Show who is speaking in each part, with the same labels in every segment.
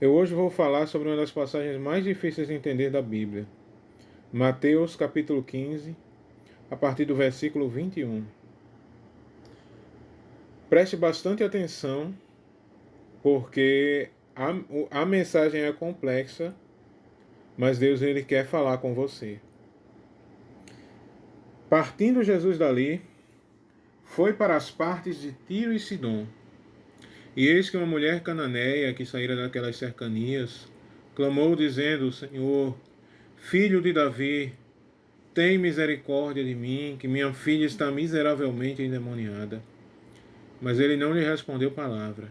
Speaker 1: Eu hoje vou falar sobre uma das passagens mais difíceis de entender da Bíblia. Mateus capítulo 15, a partir do versículo 21. Preste bastante atenção, porque a mensagem é complexa, mas Deus ele quer falar com você. Partindo Jesus dali, foi para as partes de Tiro e Sidom. E eis que uma mulher cananeia, que saíra daquelas cercanias, clamou dizendo: Senhor, filho de Davi, tem misericórdia de mim, que minha filha está miseravelmente endemoniada. Mas ele não lhe respondeu palavra.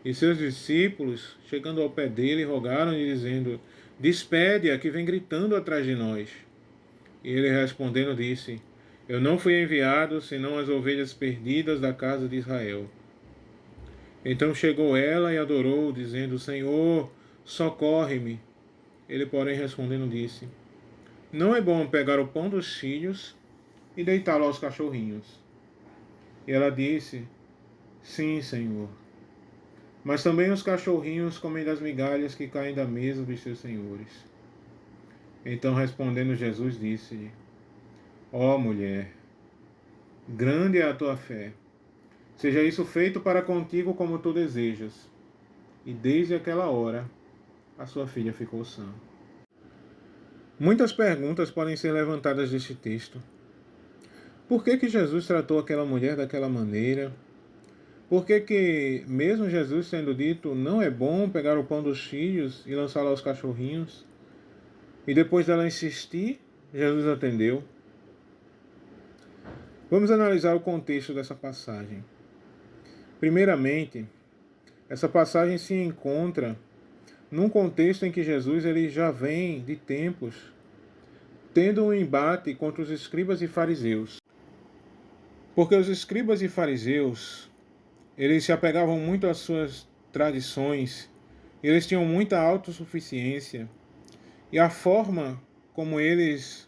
Speaker 1: E seus discípulos, chegando ao pé dele, rogaram-lhe, dizendo: Despede-a, que vem gritando atrás de nós. E ele respondendo disse: Eu não fui enviado, senão as ovelhas perdidas da casa de Israel. Então chegou ela e adorou, dizendo: Senhor, socorre-me. Ele, porém, respondendo, disse: Não é bom pegar o pão dos filhos e deitá-lo aos cachorrinhos. E ela disse: Sim, Senhor. Mas também os cachorrinhos comem das migalhas que caem da mesa dos seus senhores. Então respondendo Jesus disse-lhe: Ó mulher, grande é a tua fé. Seja isso feito para contigo como tu desejas. E desde aquela hora, a sua filha ficou sã. Muitas perguntas podem ser levantadas deste texto. Por que Jesus tratou aquela mulher daquela maneira? Por que mesmo Jesus sendo dito, não é bom pegar o pão dos filhos e lançá-lo aos cachorrinhos? E depois dela insistir, Jesus atendeu. Vamos analisar o contexto dessa passagem. Primeiramente, essa passagem se encontra num contexto em que Jesus ele já vem de tempos tendo um embate contra os escribas e fariseus. Porque os escribas e fariseus, eles se apegavam muito às suas tradições, eles tinham muita autossuficiência, e a forma como eles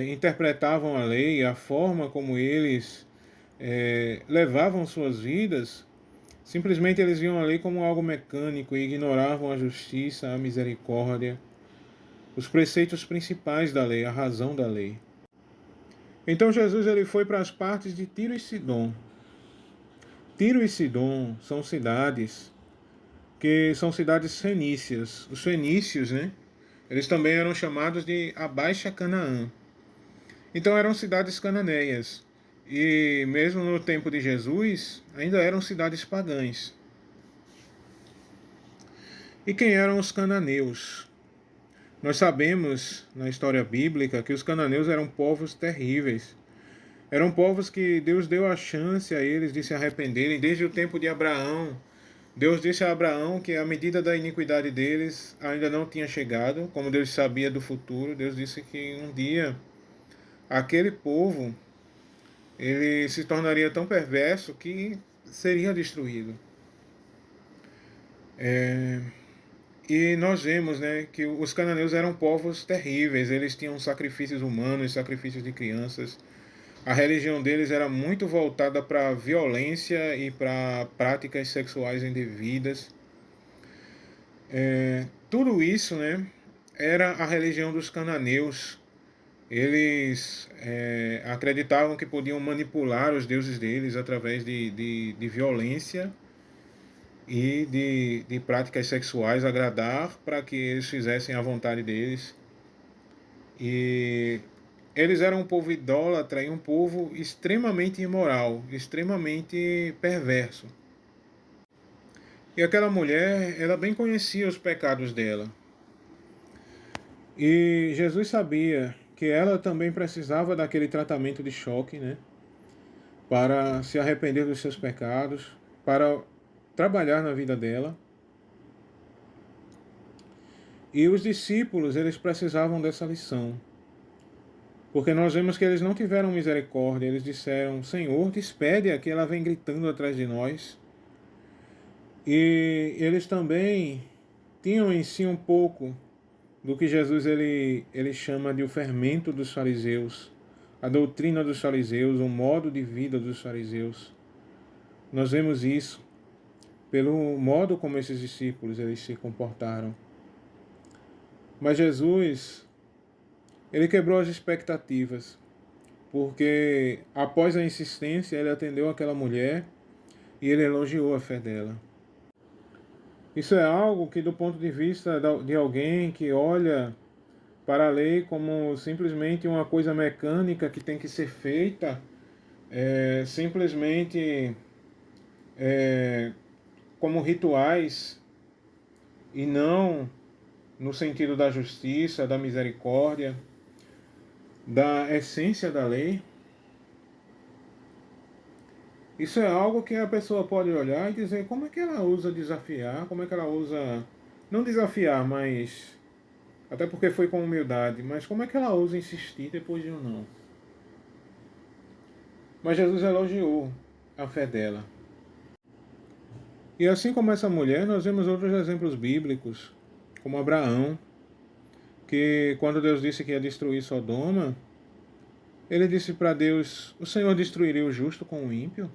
Speaker 1: interpretavam a lei, a forma como eles levavam suas vidas, simplesmente eles viam a lei como algo mecânico e ignoravam a justiça, a misericórdia, os preceitos principais da lei, a razão da lei. Então Jesus ele foi para as partes de Tiro e Sidom. Tiro e Sidom são cidades que são cidades fenícias. Os fenícios, né? Eles também eram chamados de a Baixa Canaã. Então eram cidades cananeias. E mesmo no tempo de Jesus, ainda eram cidades pagãs. E quem eram os cananeus? Nós sabemos na história bíblica que os cananeus eram povos terríveis. Eram povos que Deus deu a chance a eles de se arrependerem desde o tempo de Abraão. Deus disse a Abraão que a medida da iniquidade deles ainda não tinha chegado, como Deus sabia do futuro. Deus disse que um dia aquele povo ele se tornaria tão perverso que seria destruído. E nós vemos, né, que os cananeus eram povos terríveis. Eles tinham sacrifícios humanos, sacrifícios de crianças. A religião deles era muito voltada para a violência e para práticas sexuais indevidas. Tudo isso, né, era a religião dos cananeus. Eles acreditavam que podiam manipular os deuses deles através de violência e de práticas sexuais, agradar para que eles fizessem a vontade deles. E eles eram um povo idólatra e um povo extremamente imoral, extremamente perverso. E aquela mulher, ela bem conhecia os pecados dela. E Jesus sabia que ela também precisava daquele tratamento de choque, né? Para se arrepender dos seus pecados, para trabalhar na vida dela. E os discípulos, eles precisavam dessa lição. Porque nós vemos que eles não tiveram misericórdia, eles disseram: Senhor, despede-a, que ela vem gritando atrás de nós. E eles também tinham em si um pouco do que Jesus ele chama de o fermento dos fariseus, a doutrina dos fariseus, o modo de vida dos fariseus. Nós vemos isso. pelo modo como esses discípulos eles se comportaram. Mas Jesus, ele quebrou as expectativas, porque após a insistência ele atendeu aquela mulher e ele elogiou a fé dela. Isso é algo que, do ponto de vista de alguém que olha para a lei como simplesmente uma coisa mecânica que tem que ser feita, simplesmente como rituais, e não no sentido da justiça, da misericórdia, da essência da lei. Isso é algo que a pessoa pode olhar e dizer como é que ela usa desafiar, como é que ela usa, não desafiar, mas, até porque foi com humildade, mas como é que ela usa insistir depois de um não. Mas Jesus elogiou a fé dela. E assim como essa mulher, nós vemos outros exemplos bíblicos, como Abraão, que quando Deus disse que ia destruir Sodoma, ele disse para Deus: o Senhor destruiria o justo com o ímpio?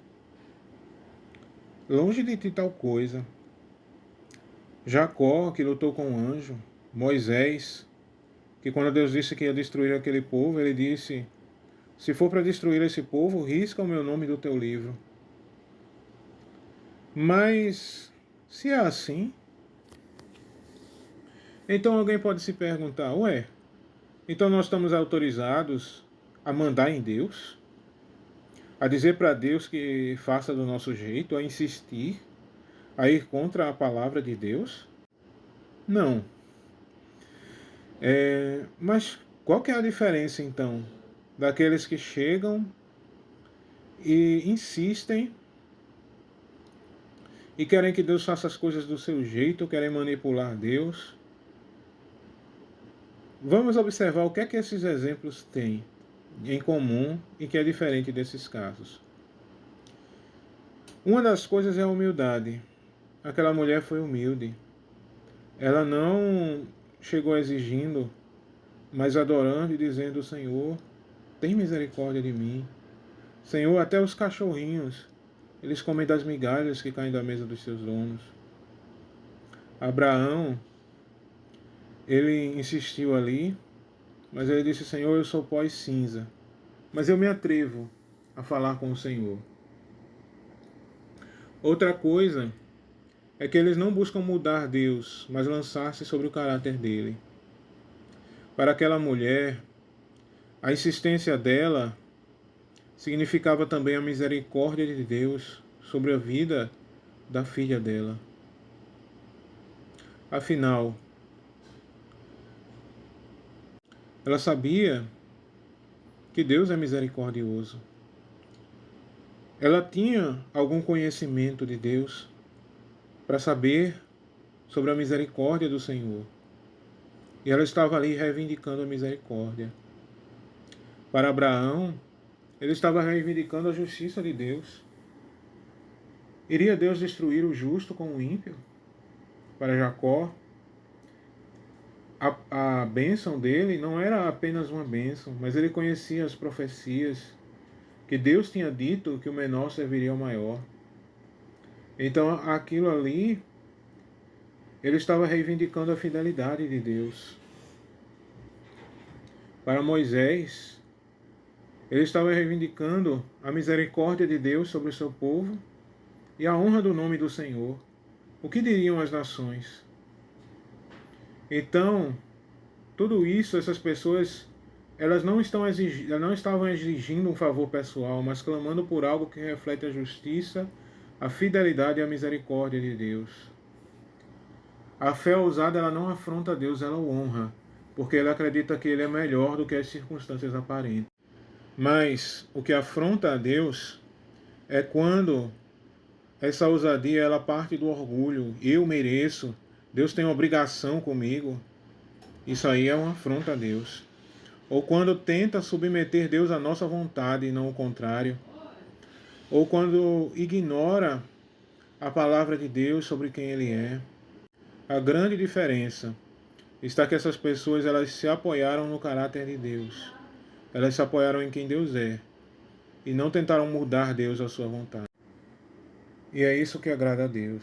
Speaker 1: Longe de ti tal coisa. Jacó, que lutou com o anjo, Moisés, que quando Deus disse que ia destruir aquele povo, ele disse: se for para destruir esse povo, risca o meu nome do teu livro. Mas, se é assim, então alguém pode se perguntar: ué, então nós estamos autorizados a mandar em Deus? A dizer para Deus que faça do nosso jeito, a insistir, a ir contra a palavra de Deus? Não. Mas qual que é a diferença então daqueles que chegam e insistem e querem que Deus faça as coisas do seu jeito, querem manipular Deus? Vamos observar o que é que esses exemplos têm em comum e que é diferente desses casos. Uma das coisas é a humildade. Aquela mulher foi humilde. Ela não chegou exigindo, mas adorando e dizendo: Senhor, tem misericórdia de mim. Senhor, até os cachorrinhos, eles comem das migalhas que caem da mesa dos seus donos. Abraão, ele insistiu ali, mas ele disse: Senhor, eu sou pó e cinza, mas eu me atrevo a falar com o Senhor. Outra coisa é que eles não buscam mudar Deus, mas lançar-se sobre o caráter dele. Para aquela mulher, a insistência dela significava também a misericórdia de Deus sobre a vida da filha dela. Afinal, ela sabia que Deus é misericordioso. Ela tinha algum conhecimento de Deus para saber sobre a misericórdia do Senhor. E ela estava ali reivindicando a misericórdia. Para Abraão, ele estava reivindicando a justiça de Deus. Iria Deus destruir o justo com o ímpio? Para Jacó, a bênção dele não era apenas uma bênção, mas ele conhecia as profecias que Deus tinha dito que o menor serviria ao maior. Então aquilo ali, ele estava reivindicando a fidelidade de Deus. Para Moisés, ele estava reivindicando a misericórdia de Deus sobre o seu povo e a honra do nome do Senhor. O que diriam as nações? Então, tudo isso, essas pessoas, elas não estavam exigindo um favor pessoal, mas clamando por algo que reflete a justiça, a fidelidade e a misericórdia de Deus. A fé ousada, ela não afronta Deus, ela o honra, porque ela acredita que ele é melhor do que as circunstâncias aparentes. Mas o que afronta a Deus é quando essa ousadia ela parte do orgulho. Eu mereço, Deus tem obrigação comigo. Isso aí é uma afronta a Deus. Ou quando tenta submeter Deus à nossa vontade e não o contrário. Ou quando ignora a palavra de Deus sobre quem Ele é. A grande diferença está que essas pessoas elas se apoiaram no caráter de Deus. Elas se apoiaram em quem Deus é. E não tentaram mudar Deus à sua vontade. E é isso que agrada a Deus.